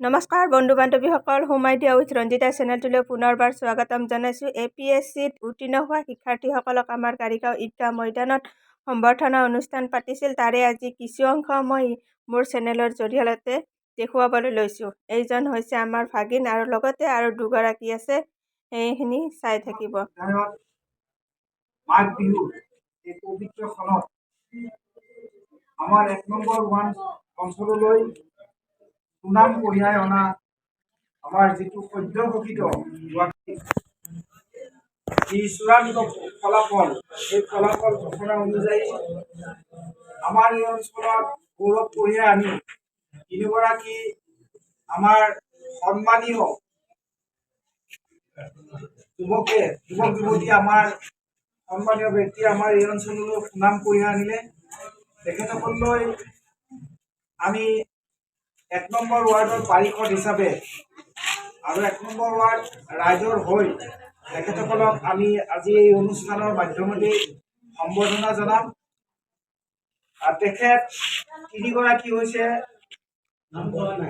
নমস্কাৰ বন্ধু বান্ধৱীসকল, home idea with Ranjita চেনেলটোলৈ পুনৰবাৰ স্বাগতম জনাইছোঁ। APSCত উত্তীৰ্ণ হোৱা শিক্ষাৰ্থীসকলক আমাৰ কাৰিগাঁও ঈদগাহ ময়দানত সম্বৰ্ধনা অনুষ্ঠান পাতিছিল। তাৰে আজি কিছু অংশ মই মোৰ চেনেলৰ জৰিয়তে দেখুৱাবলৈ লৈছোঁ। এইজন হৈছে আমাৰ ভাগিন আৰু লগতে আৰু দুগৰাকী আছে, সেইখিনি চাই থাকিব। মাঘ বিহু এই পবিত্ৰ ক্ষণত আমাৰ ১ নম্বৰ ৱাৰ্ড অঞ্চললৈ সুনাম কঢ়িয়াই অনা আমাৰ যিটো সদ্য ঘোষিত যি চূড়ান্ত ফলাফল, সেই ফলাফল ঘোষণা অনুযায়ী আমাৰ এই অঞ্চলত গৌৰৱ কঢ়িয়াই আনি তিনিগৰাকী আমাৰ সন্মানীয় যুৱক যুৱতী আমাৰ সন্মানীয় ব্যক্তি আমাৰ এই অঞ্চললৈ সুনাম কঢ়িয়াই আনিলে। তেখেতসকললৈ আমি ১ নম্বৰ ৱাৰ্ডৰ পাৰিষদ হিচাপে আৰু ১ নম্বৰ ৱাৰ্ড ৰাইজৰ হৈ তেখেতসকলক আমি আজি এই অনুষ্ঠানৰ মাধ্যমেদি সম্বৰ্ধনা জনাম। তেখেত তিনিগৰাকী হৈছে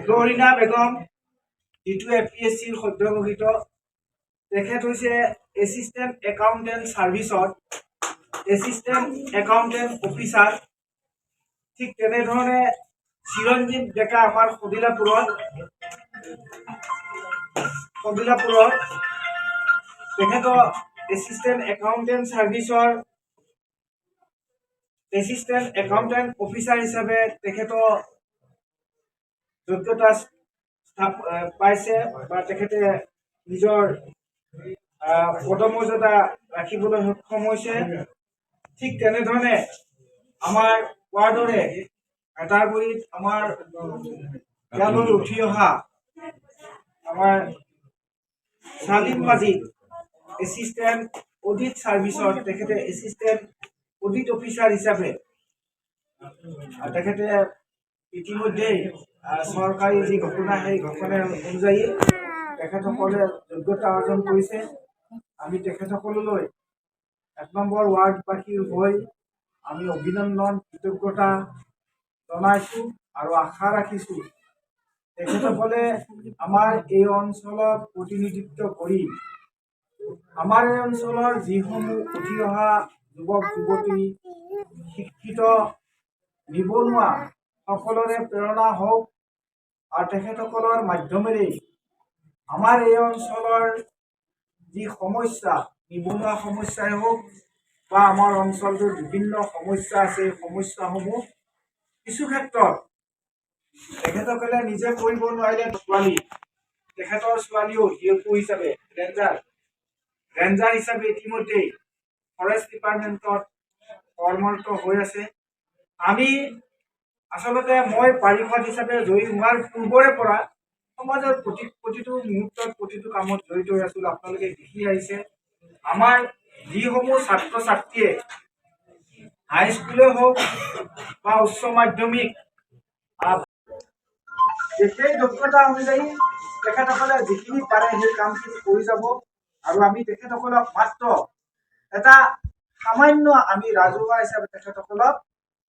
ফ্লৰিনা বেগম, যিটো APSCৰ সদ্য ঘোষিত। তেখেত হৈছে এছিষ্টেণ্ট একাউণ্টেণ্ট ছাৰ্ভিচত এছিষ্টেণ্ট একাউণ্টেণ্ট অফিচাৰ। ঠিক তেনেধৰণে চিৰঞ্জীৱ ডেকা আমাৰ সদিলাপুৰত তেখেতৰ এছিষ্টেণ্ট একাউণ্টেণ্ট ছাৰ্ভিচৰ এছিষ্টেণ্ট একাউণ্টেণ্ট অফিচাৰ হিচাপে তেখেতৰ যোগ্যতা পাইছে বা তেখেতে নিজৰ পদমৰ্যাদা ৰাখিবলৈ সক্ষম হৈছে। ঠিক তেনেধৰণে আমাৰ ৱাৰ্ডৰে এটাৰ পৰিত আমাৰ ইয়ালৈ উঠি অহা আমাৰ চালিম মাজিদ এছিষ্টেণ্ট অডিট ছাৰ্ভিচৰ তেখেতে এছিষ্টেণ্ট অডিট অফিচাৰ হিচাপে তেখেতে ইতিমধ্যেই চৰকাৰী যি ঘোষণা, সেই ঘোষণা অনুযায়ী তেখেতসকলে যোগ্যতা অৰ্জন কৰিছে। আমি তেখেতসকললৈ ১ নম্বৰ ৱাৰ্ডবাসীৰ হৈ আমি অভিনন্দন, কৃতজ্ঞতা জনাইছোঁ আৰু আশা ৰাখিছোঁ তেখেতসকলে আমাৰ এই অঞ্চলত প্ৰতিনিধিত্ব কৰি আমাৰ এই অঞ্চলৰ যিসমূহ উঠি অহা যুৱক যুৱতী, শিক্ষিত নিবনুৱা সকলৰে প্ৰেৰণা হওক আৰু তেখেতসকলৰ মাধ্যমেৰে আমাৰ এই অঞ্চলৰ যি সমস্যা, নিবনুৱা সমস্যাই হওক বা আমাৰ অঞ্চলটোৰ বিভিন্ন সমস্যা আছে, এই সমস্যাসমূহ কিছু ক্ষেত্ৰত তেখেতসকলে নিজে কৰিব নোৱাৰিলে তেখেতৰ ছোৱালীও DFO হিচাপে ৰেঞ্জাৰ হিচাপে ইতিমধ্যেই ফৰেষ্ট ডিপাৰ্টমেণ্টত কৰ্মৰত হৈ আছে। আমি আচলতে মই পাৰিষদ হিচাপে জয়ী হোৱাৰ পূৰ্বৰে পৰা সমাজৰ প্ৰতিটো মুহূৰ্তত প্ৰতিটো কামত জড়িত হৈ আছিলোঁ। আপোনালোকে দেখি আহিছে আমাৰ যিসমূহ ছাত্ৰ ছাত্ৰীয়ে হাইস্কুলে হওক বা উচ্চ মাধ্যমিক সেই দক্ষতা অনুযায়ী তেখেতসকলে যিখিনি পাৰে সেই কামখিনি কৰি যাব আৰু আমি তেখেতসকলক মাত্ৰ এটা সামান্য আমি ৰাজহুৱা হিচাপে তেখেতসকলক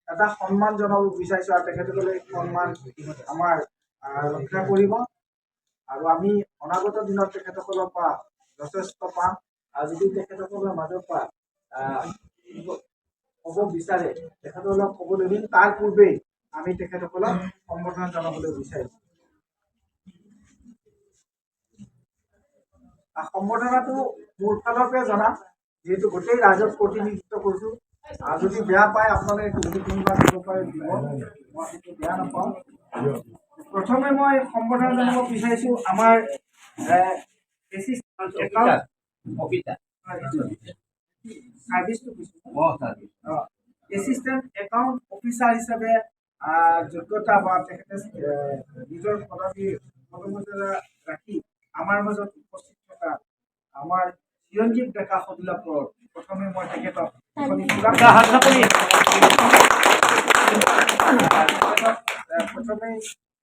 এটা সন্মান জনাব বিচাৰিছোঁ আৰু তেখেতসকলে সন্মান আমাৰ ৰক্ষা কৰিব আৰু আমি অনাগত দিনত তেখেতসকলৰ পৰা যথেষ্ট পাম। আৰু যদি তেখেতসকলৰ মাজৰ পৰা ক'ব বিচাৰে তেখেতসকলক ক'বলৈ দিম, তাৰ পূৰ্বেই আমি তেখেতসকলক সম্বৰ্ধনা জনাবলৈ বিচাৰিছোঁ। সম্বৰ্ধনাটো মোৰ ফালৰ পৰা জনাম, যিহেতু গোটেই ৰাইজক প্ৰতিনিধিত্ব কৰিছোঁ। আৰু যদি বেয়া পায় আপোনালোকে যদি কোনোবা দিব পাৰে দিব, মই সেইটো বেয়া নাপাওঁ। প্ৰথমে মই সম্বৰ্ধনা জনাব বিচাৰিছোঁ আমাৰ এছিষ্টেণ্ট একাউণ্ট অফিচাৰ হিচাপে যোগ্যতা বা তেখেতে নিজৰ পদমৰ্যাদা ৰাখি আমাৰ মাজত উপস্থিত থকা আমাৰ চিৰঞ্জীৱ ডেকা সদিলাপুৰৰ প্ৰথমে মই তেখেতক প্ৰথমে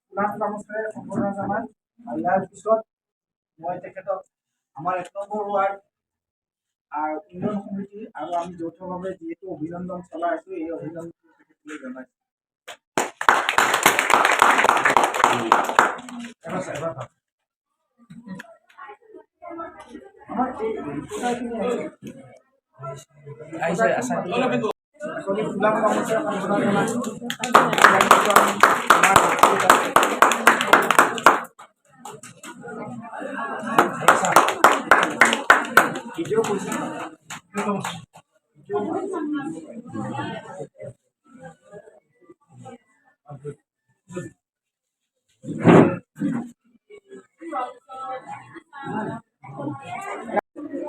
সুনাম গামোচাৰে সম্বৰ্ধনা জনাই আৰু ইয়াৰ পিছত মই তেখেতক আমাৰ ১ নম্বৰ ৱাৰ্ড উন্নয়ন সমিতি আৰু আমি যৌথভাৱে যিহেতু অভিনন্দন চলাই আছোঁ, এই অভিনন্দনটো তেখেতলৈ জনাইছোঁ। আমাৰ এই ৰিপৰ্টাৰখিনি আপুনি গোলাম কৰ্মচাৰী সম্বোধন জনাইছোঁ ভিডিঅ' কৈছে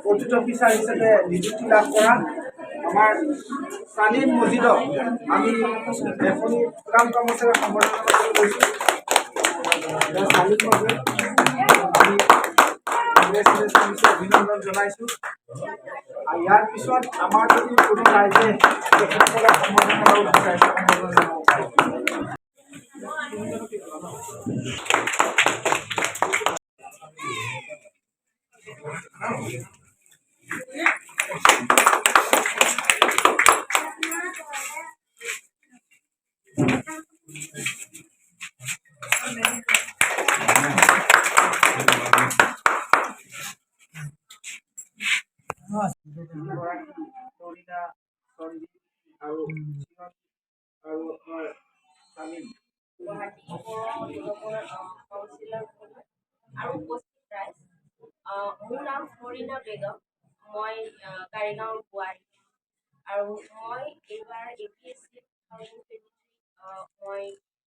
অডিট অফিচাৰ হিচাপে নিযুক্তি লাভ কৰা আমাৰ চালিম মজিদক আমি এখনি গোলাম কৰ্মচাৰী সম্বৰ্ধনা কৰিছোঁ। চালিম মজিদ আমি অভিনন্দন জনাইছোঁ। আৰু ইয়াৰ পিছত আমাৰ যদি কোনো ৰাইজে তেখেতসকলক সম্বৰ্ধনা জনাব বিচাৰিছে সম্বৰ্ধনা জনাব পাৰিব। আৰু উপস্থিত ৰাইজ, মোৰ নাম ফৰিনা বেগম, মই কাৰিগাঁৱৰ বোৱাৰী আৰু মই এইবাৰ APSC 2023 মই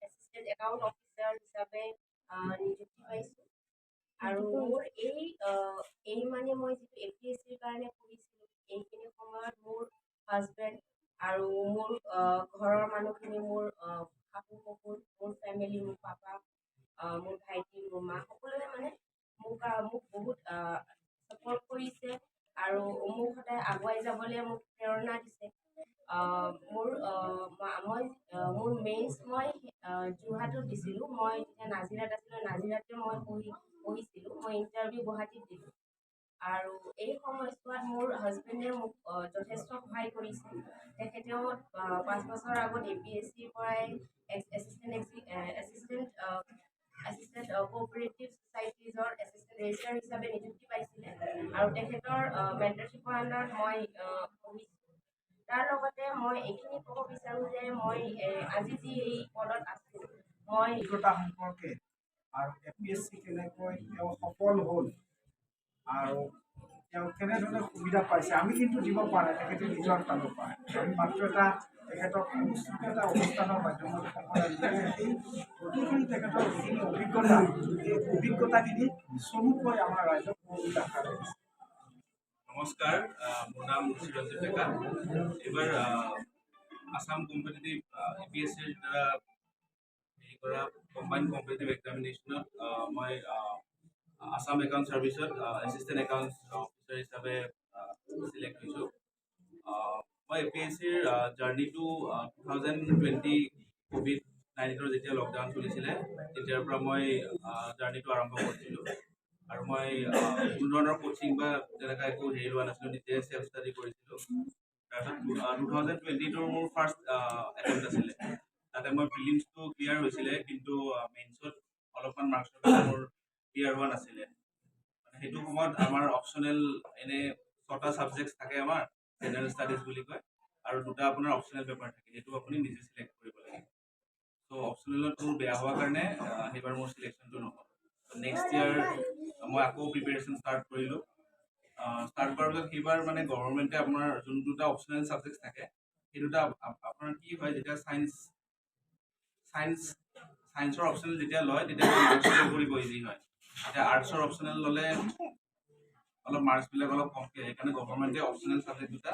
এছিষ্টেণ্ট একাউণ্ট অফিচাৰ হিচাপে নিযুক্তি পাইছোঁ। আৰু মোৰ এই মানে মই যিটো APSCৰ কাৰণে পঢ়িছিলোঁ এইখিনি সময়ত মোৰ হাজবেণ্ড আৰু মোৰ ঘৰৰ মানুহখিনি মোৰ শাহু শহুৰ মোৰ ফেমিলি মোৰ পাপা মোৰ ভাইটি মোৰ মা সকলোৱে মানে মোক বহুত ছাপৰ্ট কৰিছে আৰু মোক সদায় আগুৱাই যাবলৈ মোক প্ৰেৰণা দিছে। মোৰ মেইনছ মই যোৰহাটত দিছিলোঁ। মই যেতিয়া নাজিৰাত আছিলোঁ নাজিৰাতে মই পঢ়িছিলোঁ। মই ইণ্টাৰভিউ গুৱাহাটীত দিলোঁ আৰু এই সময়ছোৱাত মোৰ হাজবেণ্ডে মোক যথেষ্ট সহায় কৰিছে। তেখেতেও 5 বছৰ আগত APSCৰ পৰাই এছিষ্টেণ্ট কোঅপাৰেটিভ ছ'চাইটিজৰ এছিষ্টেণ্ট ৰেজিষ্ট্ৰাৰ হিচাপে নিযুক্তি পাইছিলে আৰু তেখেতৰ মেণ্টৰশ্বিপৰ আণ্ডাৰত মই পঢ়িছোঁ। তাৰ লগতে মই এইখিনি ক'ব বিচাৰোঁ যে মই আজি যি এই পদত আছোঁ মই অভিজ্ঞতা সম্পৰ্কে আৰু APSC কেনেকৈ তেওঁ সফল হ'ল আৰু তেওঁ কেনেধৰণে সুবিধা পাইছে আমি কিন্তু দিব পৰা নাই, তেখেতে নিজৰ ফালৰ পৰা আমি মাত্ৰ তেখেতক অনুষ্ঠিত এটা অনুষ্ঠানৰ মাধ্যমত সকলোৱে সেই গোটেইখিনি তেখেতৰ যিখিনি অভিজ্ঞতা এই অভিজ্ঞতাখিনি চমুকৈ আমাৰ ৰাইজক ক'বলৈ আশা কৰিছে। নমস্কাৰ, মোৰ নাম চিৰঞ্জিত ডেকা। এইবাৰ আসাম কম্পিটিটিভ APSCৰ দ্বাৰা হেৰি কৰা কম্বাইণ্ড কম্পিটিটিভ এক্সামিনেশ্যনত মই আসাম একাউণ্ট ছাৰ্ভিচত এছিষ্টেণ্ট একাউণ্ট অফিচাৰ হিচাপে চিলেক্ট হৈছোঁ। মই APSCৰ জাৰ্ণিটো 2020 COVID-19 যেতিয়া লকডাউন চলিছিলে তেতিয়াৰ পৰা মই জাৰ্ণিটো আৰম্ভ কৰিছিলোঁ আৰু মই কোনো ধৰণৰ কোচিং বা তেনেকুৱা একো হেৰি লোৱা নাছিলোঁ, নিজে চেল্ফ ষ্টাডি কৰিছিলোঁ। তাৰপিছত 2022 মোৰ ফাৰ্ষ্ট এটেম্প্ট আছিলে। তাতে মই প্ৰিলিমছটো ক্লিয়াৰ হৈছিলে কিন্তু মেইনছত অলপমান মাৰ্কছৰ কাৰণে মোৰ ক্লিয়াৰ হোৱা নাছিলে। সেইটো সময়ত আমাৰ অপশ্যনেল এনে 6টা ছাবজেক্ট থাকে আমাৰ, জেনেৰেল ষ্টাডিজ বুলি কয়, আৰু 2টা আপোনাৰ অপশ্যনেল পেপাৰ থাকে, সেইটো আপুনি নিজে চিলেক্ট কৰিব লাগে। ত' অপশ্যনেলত মোৰ বেয়া হোৱাৰ কাৰণে সেইবাৰ মোৰ চিলেকশ্যনটো নহ'ল। নেক্সট ইয়াৰ মই আকৌ প্ৰিপেৰেশ্যন ষ্টাৰ্ট কৰিলোঁ। ষ্টাৰ্ট কৰাৰ পিছত সেইবাৰ মানে গভৰ্ণমেণ্টে আপোনাৰ যোন 2টা অপশ্যনেল ছাবজেক্ট থাকে সেই 2টা আপোনাৰ কি হয় যেতিয়া ছায়েন্সৰ অপশ্যনেল যেতিয়া লয় তেতিয়া মাৰ্কছ কৰিব ইজি হয়। এতিয়া আৰ্টছৰ অপশ্যনেল ল'লে অলপ মাৰ্কছবিলাক অলপ কমকৈ, সেইকাৰণে গভৰ্ণমেণ্টে অপশ্যনেল ছাবজেক্ট 2টা।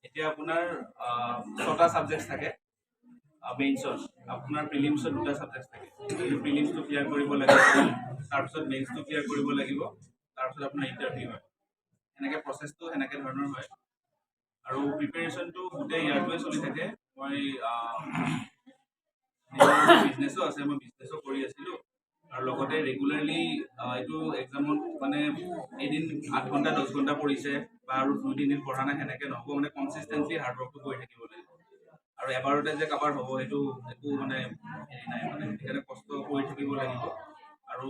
এতিয়া আপোনাৰ 6টা ছাবজেক্ট থাকে মেইনছত, আপোনাৰ প্ৰিলিমছত 2টা ছাবজেক্ট থাকে। প্ৰিলিমছটো ক্লিয়াৰ কৰিব লাগিব, তাৰপিছত মেইনছটো ক্লিয়াৰ কৰিব লাগিব, তাৰপিছত আপোনাৰ ইণ্টাৰভিউ হয়। সেনেকৈ প্ৰচেছটো সেনেকৈ ধৰণৰ হয় আৰু প্ৰিপেৰেশ্যনটো গোটেই ইয়াৰটোৱে চলি থাকে। মই বিজনেছো আছে, মই বিজনেছো কৰি আছিলোঁ আৰু লগতে ৰেগুলাৰলি এইটো এক্সামত মানে এদিন 8 ঘণ্টা 10 ঘণ্টা পঢ়িছে বা আৰু 2-3 দিন পঢ়া নাই সেনেকৈ নহ'ব, মানে কনচিষ্টেণ্টলি হাৰ্ডৱৰ্কটো কৰি থাকিব লাগিব। আৰু এবাৰতে যে কাবাৰ হ'ব সেইটো একো মানে হেৰি নাই, মানে সেইকাৰণে কষ্ট কৰি থাকিব লাগিব। আৰু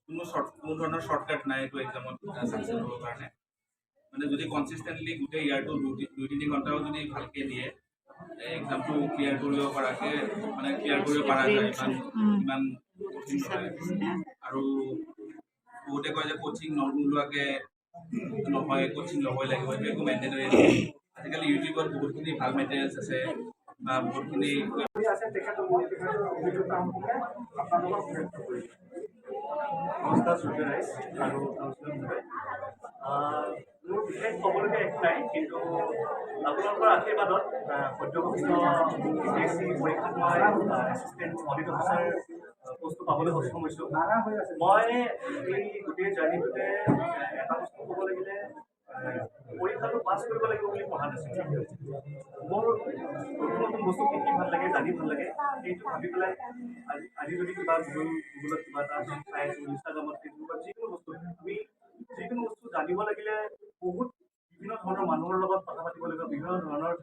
কোনো ধৰণৰ শ্বৰ্টকাট নাই এইটো এক্সামত ছাকচেছ হ'বৰ কাৰণে। মানে যদি কনচিষ্টেণ্টলি গোটেই ইয়াৰটো 2-3 ঘণ্টাও যদি ভালকৈ দিয়ে এক্সামটো ক্লিয়াৰ কৰিব পৰাকৈ মানে ক্লিয়াৰ কৰিব পৰা যায়, ইমান কঠিন নহয়। আৰু বহুতে কয় যে কোচিং নোলোৱাকৈ নহয়, কোচিং ল'বই লাগিব, এইটো একো মেণ্ডেটৰী নহয়। আজিকালি ইউটিউবত বহুতখিনি ভাল মেটেৰিয়েলছ আছে বা বহুতখিনি আছে তেখেতৰ অভিজ্ঞতা সম্পৰ্কে আপোনালোকক ব্যক্ত কৰিম। নমস্কাৰ সূৰ্য ৰাইজ আৰু মোৰ বিশেষ ক'বলগীয়া একো নাই, কিন্তু আপোনালোকৰ আশীৰ্বাদত সদ্যঘোষিত UPSC পৰীক্ষাত মই এছিষ্টেণ্ট অডিট অফিচাৰ পোষ্টটো পাবলৈ সক্ষম হৈছোঁ। মই এই গোটেই জাৰ্ণিটোতে এটা বস্তু ক'ব লাগিলে পৰীক্ষাটো পাছ কৰিব লাগিব বুলি পঢ়া নাছিলোঁ। মোৰ নতুন নতুন বস্তু শিকি ভাল লাগে, জানি ভাল লাগে, সেইটো ভাবি পেলাই আজি যদি কিবা গুগলত কিবা এটা চাই আছোঁ, ইনষ্টাগ্ৰামত, ফেচবুকত যিকোনো বস্তু আমি যিকোনো বস্তু জানিব লাগিলে বহুত বিভিন্ন ধৰণৰ মানুহৰ লগত কথা পাতিব লাগিব, বিভিন্ন ধৰণৰ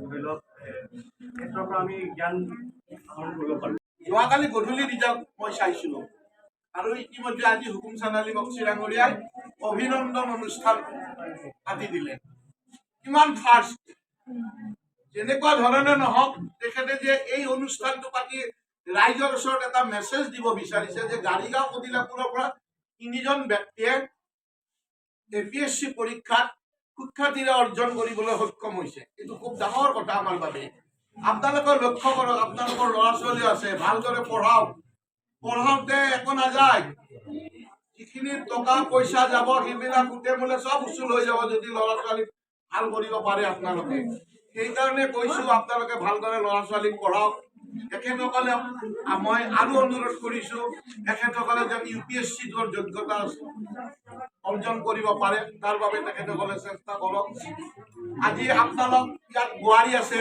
ধৰি লওক ক্ষেত্ৰৰ পৰা আমি জ্ঞান আহৰণ কৰিব পাৰোঁ। যোৱাকালি গধূলি ৰিজাল্ট মই চাইছিলোঁ আৰু ইতিমধ্যে আজি হুকুম চানালী বক্সি ডাঙৰীয়াই অভিনন্দন অনুষ্ঠান পাতি দিলে। কিমান ফাৰ্ষ্ট যেনেকুৱা ধৰণে নহওক, তেখেতে যে এই অনুষ্ঠানটো পাতি ৰাইজৰ ওচৰত এটা মেছেজ দিব বিচাৰিছে যে গাড়ীগাঁও কদিলাপুৰৰ পৰা 3জন ব্যক্তিয়ে APSC পৰীক্ষাত সুখ্যাতিৰে অৰ্জন কৰিবলৈ সক্ষম হৈছে। এইটো খুব ডাঙৰ কথা আমাৰ বাবে। আপোনালোকে লক্ষ্য কৰক, আপোনালোকৰ ল'ৰা ছোৱালী আছে, ভালদৰে পঢ়াওক। পঢ়াওঁতে একো নাযায়, যিখিনি টকা পইচা যাব সেইবিলাক গোটেই বোলে চব উচুল হৈ যাব যদি ল'ৰা ছোৱালী ভাল কৰিব পাৰে আপোনালোকে। সেইকাৰণে কৈছোঁ আপোনালোকে ভালদৰে ল'ৰা ছোৱালীক পঢ়াওক। তেখেতসকলে মই আৰু অনুৰোধ কৰিছোঁ তেখেতসকলে যেন UPSCৰ যোগ্যতা অৰ্জন কৰিব পাৰে, তাৰ বাবে তেখেতসকলে চেষ্টা কৰক। আজি আপোনালোক ইয়াত বোৱাৰী আছে,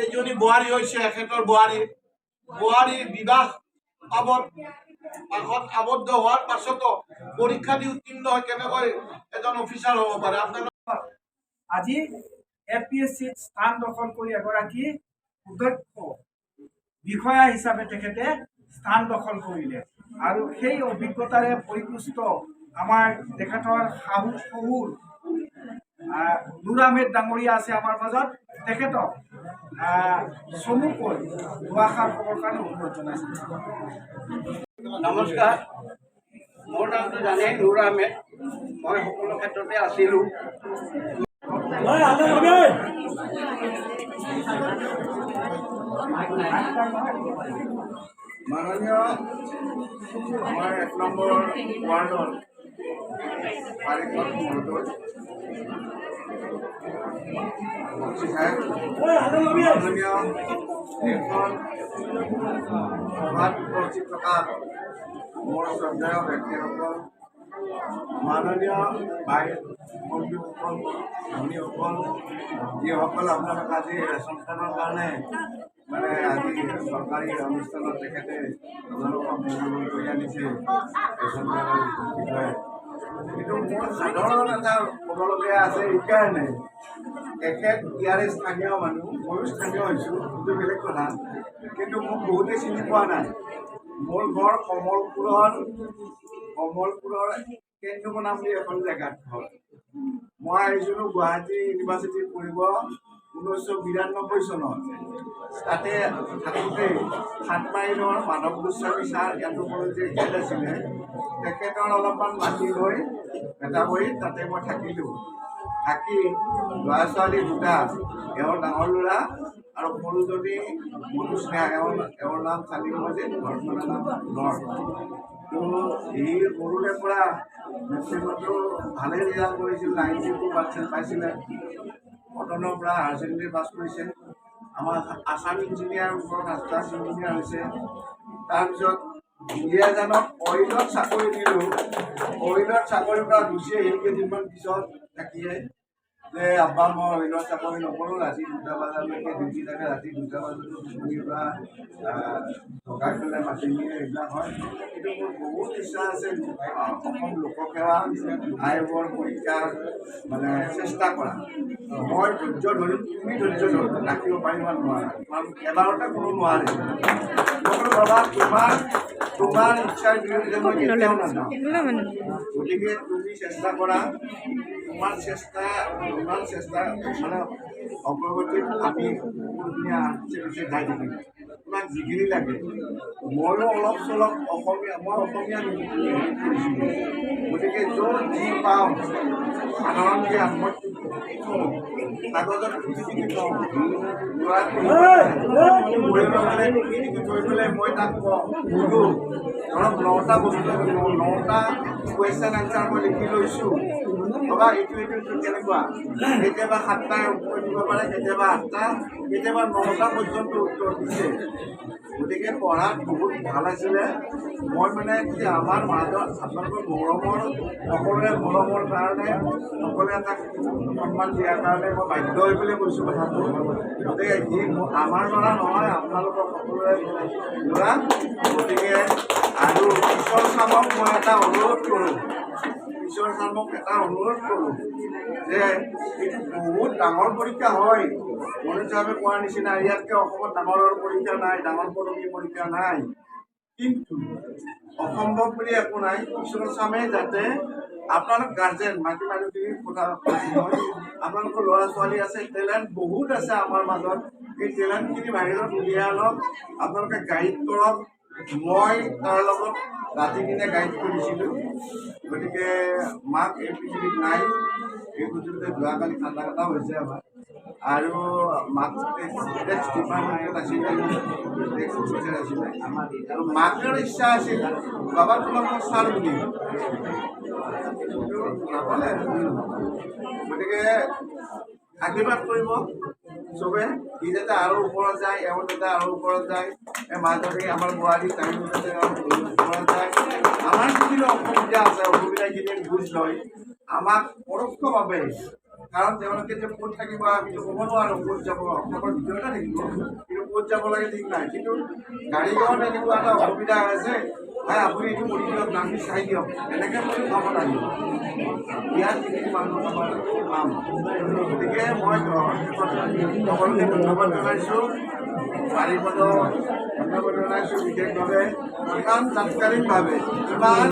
এইজনী বোৱাৰী হৈছে এখেতৰ বোৱাৰী বিবাহ পাশত আবদ্ধ হোৱাৰ পাছতো পৰীক্ষা দি উত্তীৰ্ণ হৈ কেনেকৈ এজন অফিচাৰ হ'ব পাৰে। আপোনালোক আজি APSCত স্থান দখল কৰি এগৰাকী সুদক্ষ বিষয়া হিচাপে তেখেতে স্থান দখল কৰিলে আৰু সেই অভিজ্ঞতাৰে পৰিপুষ্ট আমাৰ তেখেতৰ শাহু শহুৰ নুৰ আহমেদ ডাঙৰীয়া আছে আমাৰ মাজত। তেখেতক চমুকৈ দুআষাৰ ক'বৰ কাৰণে অনুৰোধ জনাইছোঁ। নমস্কাৰ, মোৰ নামটো জানেই, নুৰ আহমেদ। মই সকলো ক্ষেত্ৰতে আছিলোঁ। মাননীয় আমাৰ 1 নম্বৰ ৱাৰ্ডৰ পাৰিষদ মহোদয় বক্সি সাহেব, মাননীয় এইখন সভাত উপস্থিত থকা মোৰ শ্ৰদ্ধেয় ব্যক্তিসকল, মাননীয় ভাই বন্ধুসকল, ভনীসকল, যিসকল আপোনালোক আজি ৰেচন কাৰ্ডৰ কাৰণে মানে আজি চৰকাৰী অনুষ্ঠানত তেখেতে আপোনালোকক মনোনয়ন কৰি আনিছে ৰেচন কাৰ্ডৰ বিষয়ে। কিন্তু মোৰ সাধাৰণ এটা ক'বলগীয়া আছে এইকাৰণে, তেখেত ইয়াৰে স্থানীয় মানুহ, ময়ো স্থানীয় হৈছোঁ, সেইটো বেলেগ কথা, কিন্তু মোক বহুতেই চিনি পোৱা নাই। মোৰ ঘৰ কমলপুৰৰ কেন্দুমনা বুলি এখন জেগাত ঘৰ। মই আহিছিলোঁ গুৱাহাটী ইউনিভাৰ্চিটিত পঢ়িব 1992 চনত। তাতে থাকোঁতে 7 মাইলৰ মাধৱ গোস্বামী ছাৰ এন্থ্ৰপলজিৰ হেড আছিলে, তেখেতৰ অলপমান মাটি লৈ ভেটাবৰীত তাতে মই থাকিলোঁ। থাকি ল'ৰা ছোৱালী দুটা, এওঁৰ ডাঙৰ ল'ৰা আৰু সৰুজনী মধুস্নেহা, এওঁৰ নাম চালিম মজিদ, ঘৰখনৰ নাম নৰ। তো এই সৰুৰে পৰা মেট্ৰিকতো ভালেই ৰিজাল্ট কৰিছিল, 92% পাইছিলে। কটনৰ পৰা হায়াৰ ছেকেণ্ডেৰী পাছ কৰিছে। আমাৰ আছাম ইঞ্জিনিয়াৰ ওপৰত মাষ্টাৰ্ছ ইঞ্জিনিয়াৰ হৈছে। তাৰপিছত দুলীয়াজানত অইলত চাকৰি দিলোঁ। অইলত চাকৰিৰ পৰা গুচি আহিল কেইদিনমান পিছত থাকিয়ে যে আব্বা মই অইলত চাকৰি নকৰোঁ, ৰাতি 2টা বজালৈকে ডিউটি থাকে, ৰাতি 2টা বজাতো টোপনিৰ পৰা ভগাই পেলাই মাতি নিয়ে, এইবিলাক হয়। কিন্তু মোৰ বহুত ইচ্ছা আছে অসম লোকসেৱা আয়োগৰ পৰীক্ষা মানে চেষ্টা কৰা। মই ধৈৰ্য ধৰিম, তুমি ধৈৰ্য ৰাখিব পাৰিবা নোৱাৰা, কাৰণ এবাৰতে কোনো নোৱাৰে। মই ভাবা তোমাৰ তোমাৰ ইচ্ছাৰ বিৰুদ্ধে মই কেতিয়াও নাযাওঁ গতিকে তুমি চেষ্টা কৰা ইমান চেষ্টা মানে অগ্ৰগতিত আমি সকলোখিনি পিছে গাই থাকিম তোমাক যিখিনি লাগে ময়ো অলপ চলপ অসমীয়া মই অসমীয়া কৰিছিলোঁ গতিকে য'ত যি পাওঁ সাধাৰণ জ্ঞান মই কাগজত টুকি কওঁ থৈ পেলাই মই তাক কওঁ ধৰক 9টা বস্তু 9টা কুৱেশ্যন এনচাৰ মই লিখি লৈছোঁ বাবা এইটো কেনেকুৱা কেতিয়াবা 7টাই উত্তৰ দিব পাৰে কেতিয়াবা 8টা কেতিয়াবা 9টা পৰ্যন্ত উত্তৰ দিছে গতিকে পঢ়াত বহুত ভাল আছিলে মই মানে কি আমাৰ মাজত আপোনালোকৰ মৰমৰ সকলোৰে মৰমৰ কাৰণে সকলোৱে তাক সন্মান দিয়াৰ কাৰণে মই বাধ্য হৈ পেলাই কৈছোঁ কথাটো গতিকে সি আমাৰ ল'ৰা নহয় আপোনালোকৰ সকলোৰে ল'ৰা গতিকে আৰু ঈশ্বৰ চামক মই এটা অনুৰোধ কৰোঁ ঈশ্বৰ চামক এটা অনুৰোধ কৰোঁ যে এইটো বহুত ডাঙৰ পৰীক্ষা হয় মনোজ চাহাবে কোৱাৰ নিচিনা ইয়াতকৈ অসমত ডাঙৰ পৰীক্ষা নাই ডাঙৰ পদবী পৰীক্ষা নাই কিন্তু অসম্ভৱ বুলি একো নাই ঈশ্বৰ চামে যাতে আপোনালোক গাৰ্জেন মাইকী মানুহখিনিৰ কথা আপোনালোকৰ ল'ৰা ছোৱালী আছে টেলেণ্ট বহুত আছে আমাৰ মাজত এই টেলেণ্টখিনি বাহিৰত উলিয়াই আনক আপোনালোকে গাইড কৰক মই তাৰ লগত ৰাতি কিনে গাইড কৰিছিলোঁ গতিকে মাক এই পৃথিৱীত নাই এই সুযোগতে যোৱাকালি ঠাণ্ডা কাটা হৈছে আমাৰ আৰু মাক টেক্স ডিপাৰ্টমেণ্টত আছিলে টেক্স অফিচাৰ আছিলে আৰু মাকৰ ইচ্ছা আছিল বাবা তোমাক মই ছাৰ বুলি নাপালে গতিকে আশীৰ্বাদ কৰিব চবে ই যাতে আৰু ওপৰত যায় এওঁ যাতে আৰু ওপৰত যায় মাজতে আমাৰ বোৱাৰী টাইম যাতে ওপৰত যায় আমাৰ যিখিনি অসুবিধা আছে অসুবিধাখিনি বুজ লয় আমাক পৰোক্ষভাৱে কাৰণ তেওঁলোকে যে ক'ত থাকিব আমিতো ক'ব নোৱাৰোঁ ক'ত যাব অসমৰ ভিতৰতে থাকিব কিন্তু ক'ত যাব লাগে ঠিক নাই কিন্তু গাড়ীখনত এনেকুৱা এটা অসুবিধা আছে ভাই আপুনি এইটো কৰি দিয়ক নামি চাই দিয়ক এনেকৈ কৰি খাব লাগিব ইয়াত যিখিনি মানুহ আমাৰ পাম গতিকে মই সকলোকে ধন্যবাদ জনাইছোঁ বাৰীপদ ধন্যবাদ জনাইছোঁ বিশেষভাৱে ইমান তাৎকালিকভাৱে ইমান